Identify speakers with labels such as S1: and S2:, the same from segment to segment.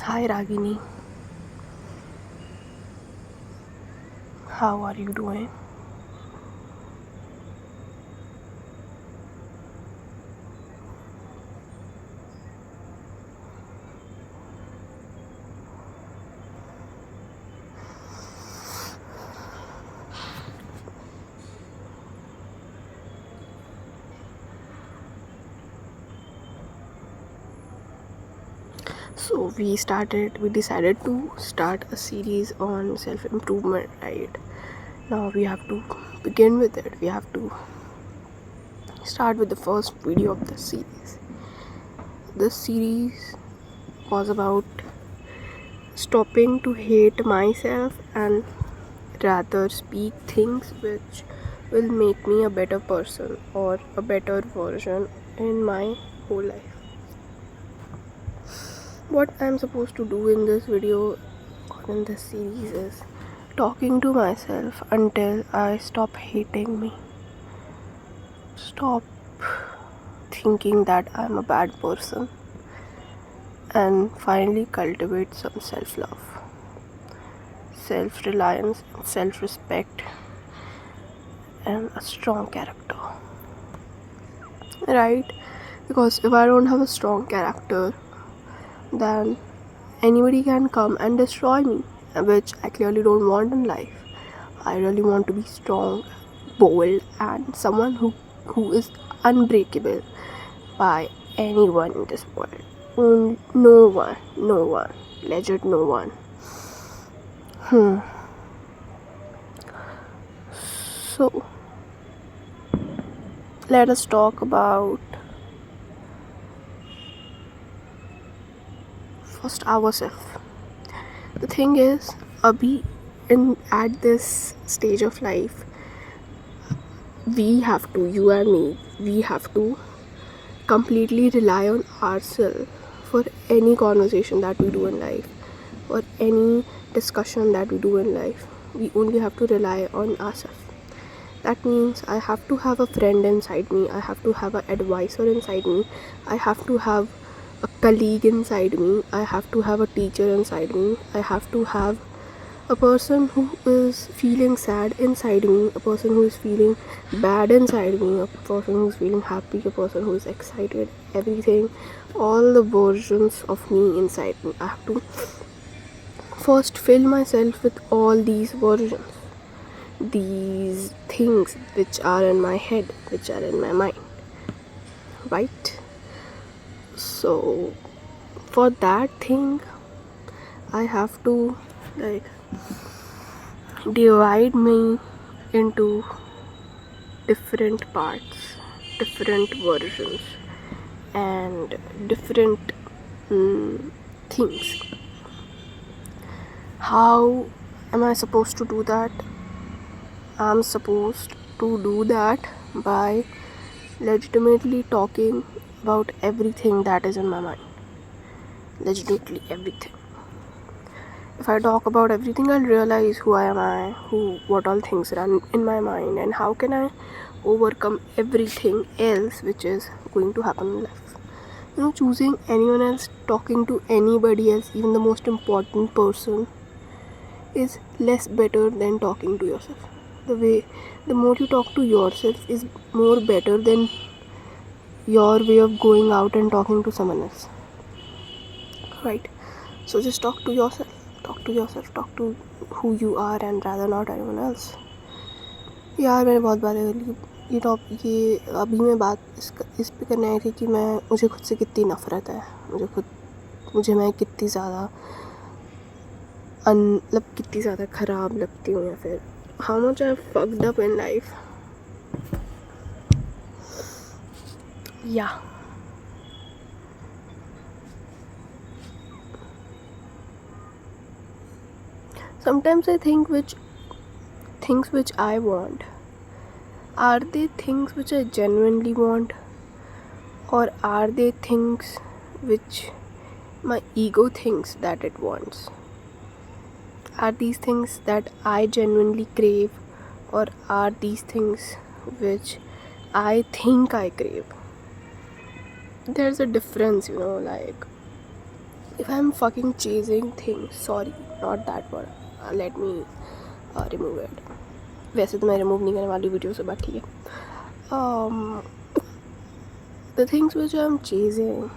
S1: Hi Ragini, how are you doing? So we decided to start a series on self-improvement, right? Now we have to begin with it. We have to start with the first video of the series. This series was about stopping to hate myself and rather speak things which will make me a better person or a better version in my whole life. What I'm supposed to do in this video or in this series is talking to myself until I stop hating me. Stop thinking that I'm a bad person and finally cultivate some self love, self reliance, self respect, and a strong character. Right? Because if I don't have a strong character, then anybody can come and destroy me, which I clearly don't want in life. I really want to be strong, bold, and someone who is unbreakable by anyone in this world. No one, legit no one. So, let us talk about first ourselves. The thing is, Abhi, at this stage of life, you and me, we have to completely rely on ourselves for any conversation that we do in life or any discussion that we do in life. We only have to rely on ourselves. That means I have to have a friend inside me, I have to have an advisor inside me, I have to have a colleague inside me, I have to have a teacher inside me, I have to have a person who is feeling sad inside me, a person who is feeling bad inside me, a person who is feeling happy, a person who is excited, everything, all the versions of me inside me. I have to first fill myself with all these versions, these things which are in my head, which are in my mind, right? So, for that thing, I have to like divide me into different parts, different versions, and different things. How am I supposed to do that? I'm supposed to do that by legitimately talking about everything that is in my mind. Legitimately everything. If I talk about everything, I'll realize who I am, what all things run in my mind, and how can I overcome everything else which is going to happen in life. Choosing anyone else, talking to anybody else, even the most important person, is less better than talking to yourself. The more you talk to yourself is more better than your way of going out and talking to someone else. Right? So just talk to yourself. Talk to who you are and rather not anyone else. यार मैंने बहुत बातें कर ली. ये अभी मैं बात इस पे करने आई थी कि मुझे खुद से कितनी नफ़रत है. मैं कितनी ज़्यादा कितनी ज़्यादा ख़राब लगती हूँ, या फिर how much I fucked up in life. Yeah. Sometimes I think things which I want, are they things which I genuinely want, or are they things which my ego thinks that it wants? Are these things that I genuinely crave, or are these things which I think I crave? There's a difference, like if I'm fucking chasing things, sorry, not that word, let me remove it. वैसे तो मैं remove नहीं करने वाली video से, but ठीक है. The things which I'm chasing,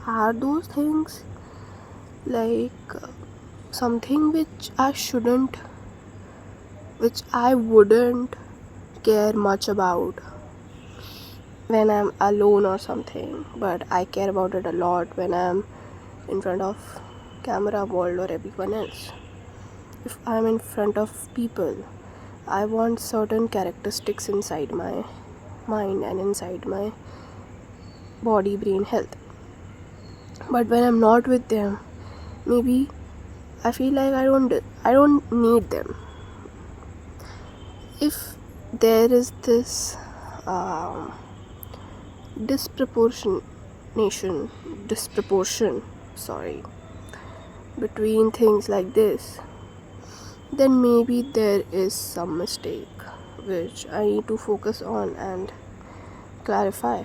S1: are those things like something which I wouldn't care much about when I'm alone or something, but I care about it a lot when I'm in front of camera world or everyone else. If I'm in front of people, I want certain characteristics inside my mind and inside my body brain health. But when I'm not with them, maybe I feel like I don't need them. If there is this disproportion between things like this, then maybe there is some mistake which I need to focus on and clarify.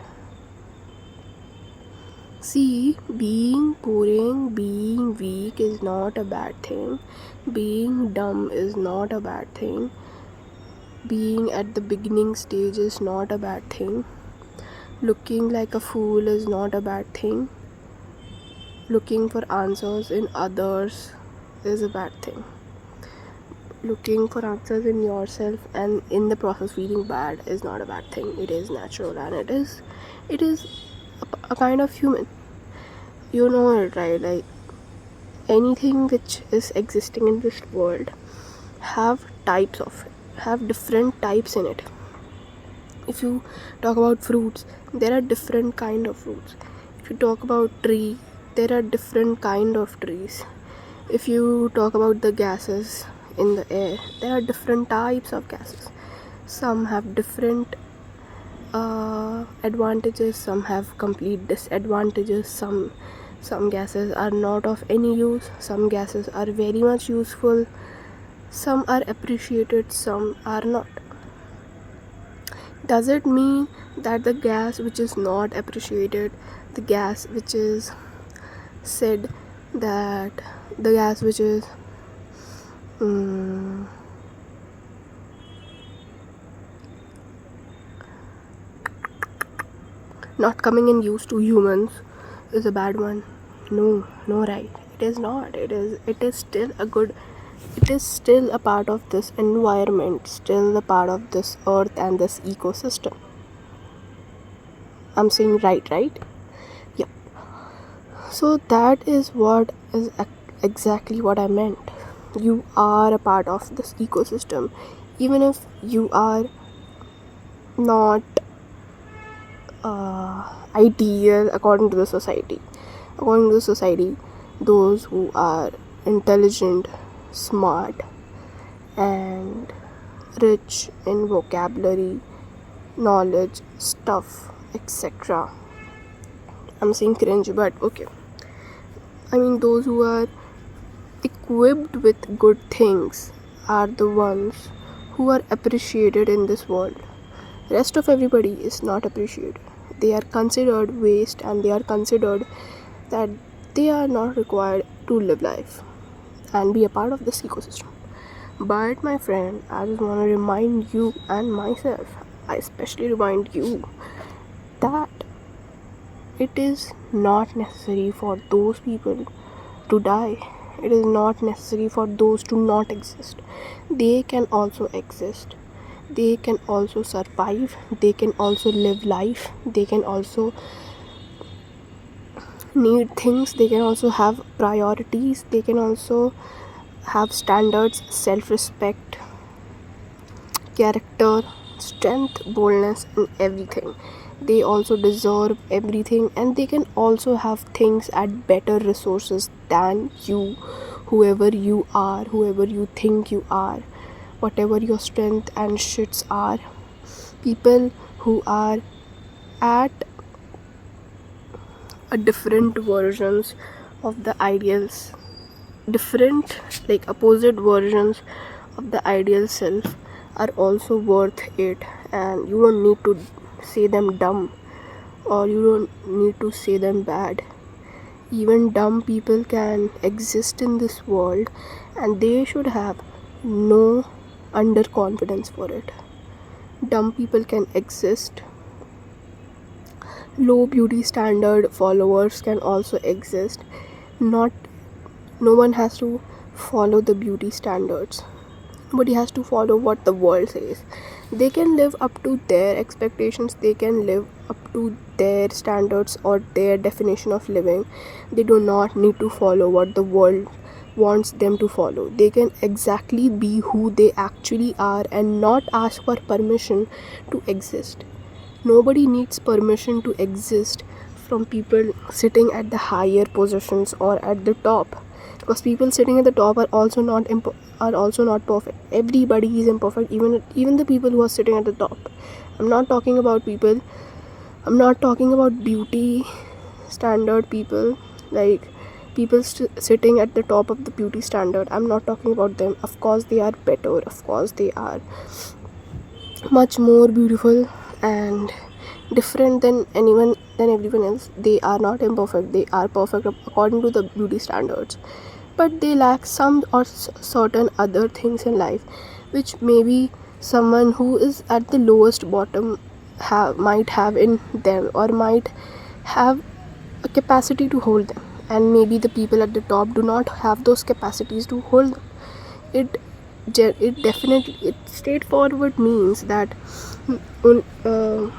S1: See, being boring, being weak is not a bad thing. Being dumb is not a bad thing. Being at the beginning stage is not a bad thing. Looking like a fool is not a bad thing. Looking for answers in others is a bad thing. Looking for answers in yourself and in the process feeling bad is not a bad thing. It is natural and it is a kind of human. You know it, right? Like anything which is existing in this world have different types in it. If you talk about fruits, there are different kind of fruits. If you talk about tree, there are different kind of trees. If you talk about the gases in the air, there are different types of gases. Some have different advantages, some have complete disadvantages. Some gases are not of any use, some gases are very much useful, some are appreciated, some are not. Does it mean that the gas which is not appreciated, the gas which is said that the gas which is not coming in use to humans is a bad one? No, right, it is not. It is still a part of this environment, still a part of this earth and this ecosystem. I'm saying right? Yep. So that is what is exactly what I meant. You are a part of this ecosystem, even if you are not ideal according to the society. According to the society, those who are intelligent, smart, and rich in vocabulary, knowledge, stuff, etc. I'm saying cringe, but okay. I mean, those who are equipped with good things are the ones who are appreciated in this world. Rest of everybody is not appreciated. They are considered waste and they are considered that they are not required to live life and be a part of this ecosystem. But my friend, I just want to remind you and myself, I especially remind you that it is not necessary for those people to die. It is not necessary for those to not exist. They can also exist. They can also survive. They can also live life. They can also need things. They can also have priorities. They can also have standards, self-respect, character, strength, boldness, and everything. They also deserve everything, and they can also have things at better resources than you, whoever you are, whoever you think you are, whatever your strength and shits are. People who are at a different versions of the ideals, different like opposite versions of the ideal self are also worth it, and you don't need to say them dumb or you don't need to say them bad. Even dumb people can exist in this world, and they should have no underconfidence for it. Dumb people can exist. Low beauty standard followers can also exist. Not No one has to follow the beauty standards. Nobody has to follow what the world says. They can live up to their expectations, they can live up to their standards or their definition of living. They do not need to follow what the world wants them to follow. They can exactly be who they actually are and not ask for permission to exist. Nobody needs permission to exist from people sitting at the higher positions or at the top, because people sitting at the top are also not perfect. Everybody is imperfect, even the people who are sitting at the top. I'm not talking about beauty standard people, like people sitting at the top of the beauty standard. I'm not talking about them. Of course they are better, of course they are much more beautiful and different than everyone else. They are not imperfect, they are perfect according to the beauty standards, but they lack some or certain other things in life, which maybe someone who is at the lowest bottom might have in them, or might have a capacity to hold them, and maybe the people at the top do not have those capacities to hold them. It straightforward means that uh,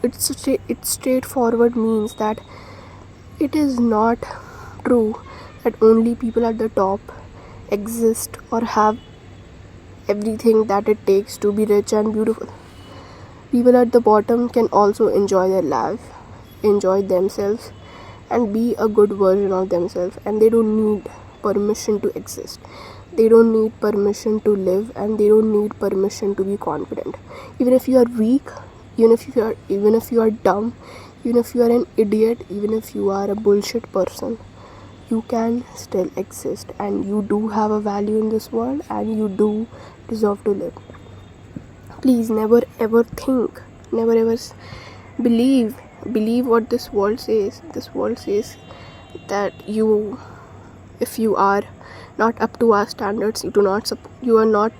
S1: it straightforward means that it is not true that only people at the top exist or have everything that it takes to be rich and beautiful. People at the bottom can also enjoy their life, enjoy themselves, and be a good version of themselves, and they don't need permission to exist. They don't need permission to live, and they don't need permission to be confident. Even if you are weak, even if you are dumb, even if you are an idiot, even if you are a bullshit person, you can still exist, and you do have a value in this world, and you do deserve to live. Please never ever believe what this world says. This world says that if you are not up to our standards, you are not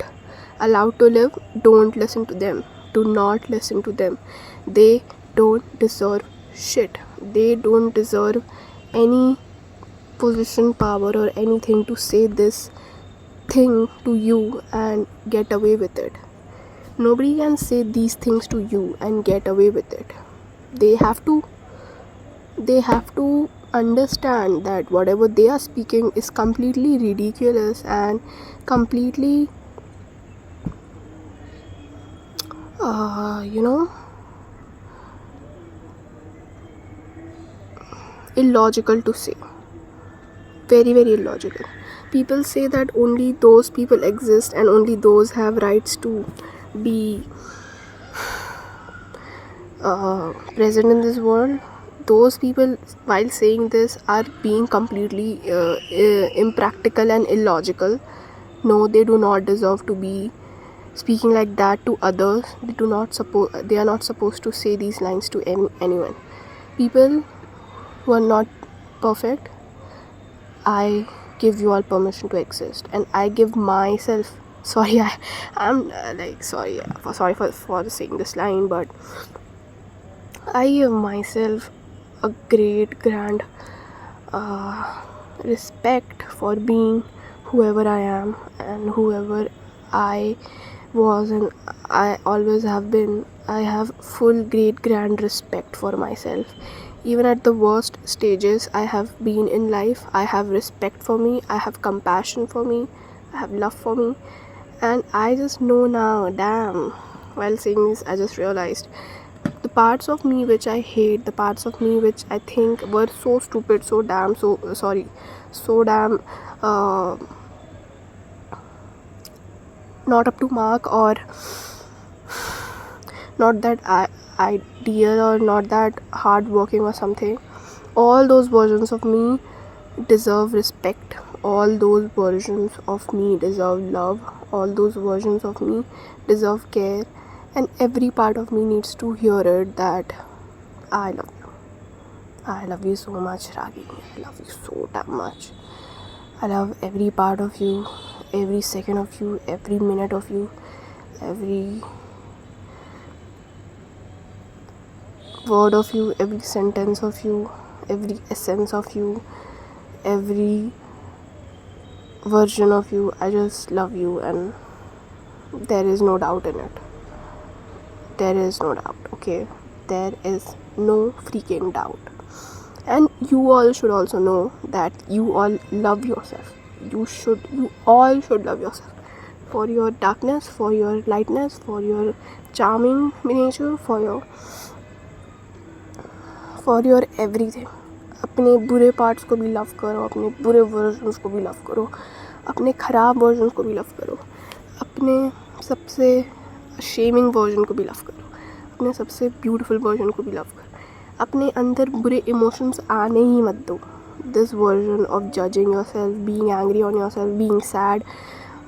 S1: allowed to live. Don't listen to them. Do not listen to them. They don't deserve shit. They don't deserve any position, power, or anything to say this thing to you and get away with it. Nobody can say these things to you and get away with it. They have to understand that whatever they are speaking is completely ridiculous and completely illogical to say. Very, very illogical. People say that only those people exist and only those have rights to be present in this world. Those people, while saying this, are being completely impractical and illogical. No, they do not deserve to be speaking like that to others. They are not supposed to say these lines to anyone. People who are not perfect, I give you all permission to exist, and I give myself sorry I'm sorry for saying this line, but I give myself a great grand respect for being whoever I am and whoever I was and I always have been. I have full great grand respect for myself. Even at the worst stages I have been in life, I have respect for me, I have compassion for me, I have love for me, and I just know now, damn, while saying this I just realized the parts of me which I hate, the parts of me which I think were so stupid, so damn not up to mark, or not that ideal, or not that hardworking or something. All those versions of me deserve respect. All those versions of me deserve love. All those versions of me deserve care. And every part of me needs to hear it that I love you. I love you so much, Ragini. I love you so damn much. I love every part of you, every second of you, every minute of you, every word of you, every sentence of you, every essence of you, every version of you. I just love you, and there is no doubt in it. There is no doubt, okay? There is no freaking doubt. And you all should also know that you all love yourself. You all should love yourself for your darkness, for your lightness, for your charming nature, for your everything. अपने बुरे parts को भी love करो, अपने बुरे versions को भी love करो, अपने ख़राब वर्जन्स को भी लव करो, अपने सबसे शेमिंग वर्जन को भी लव करो, अपने सबसे ब्यूटीफुल वर्जन को भी लव करो. अपने अंदर बुरे इमोशंस आने ही मत दो. This version of judging your self, being angry on your self, being sad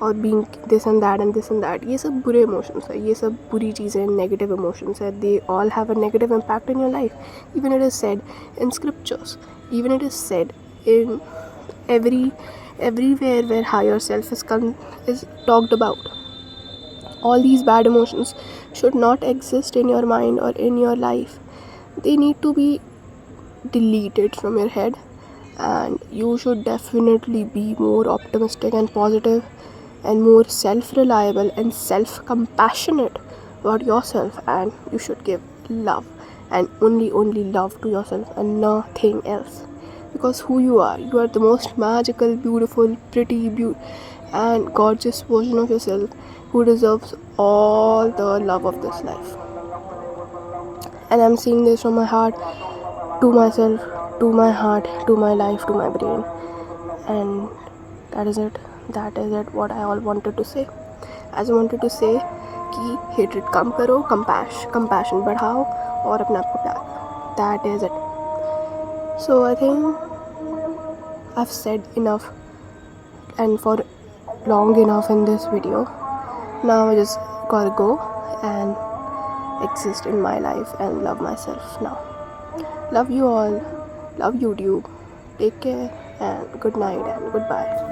S1: और बीइंग दिस एंड दैट, ये सब बुरे इमोशंस है, ये सब बुरी चीज़ें, नेगेटिव इमोशंस है. They all have a negative impact in your life. Even it is said in scriptures, even it is said in everywhere where higher self is talked about. All these bad emotions should not exist in your mind or in your life. They need to be deleted from your head, and you should definitely be more optimistic and positive and more self-reliable and self-compassionate about yourself, and you should give love, and only love to yourself and nothing else. Because who you are the most magical, beautiful, pretty, and gorgeous version of yourself who deserves all the love of this life. And I'm saying this from my heart to myself, to my heart, to my life, to my brain. And that is it what I all wanted to say. As I wanted to say कि hatred कम करो, compassion बढ़ाओ और अपने आप को प्यार करो. That is it. So I think I've said enough and for long enough in this video. Now I just gotta go and exist in my life and love myself now. Love you all. Love YouTube. Take care and good night and goodbye.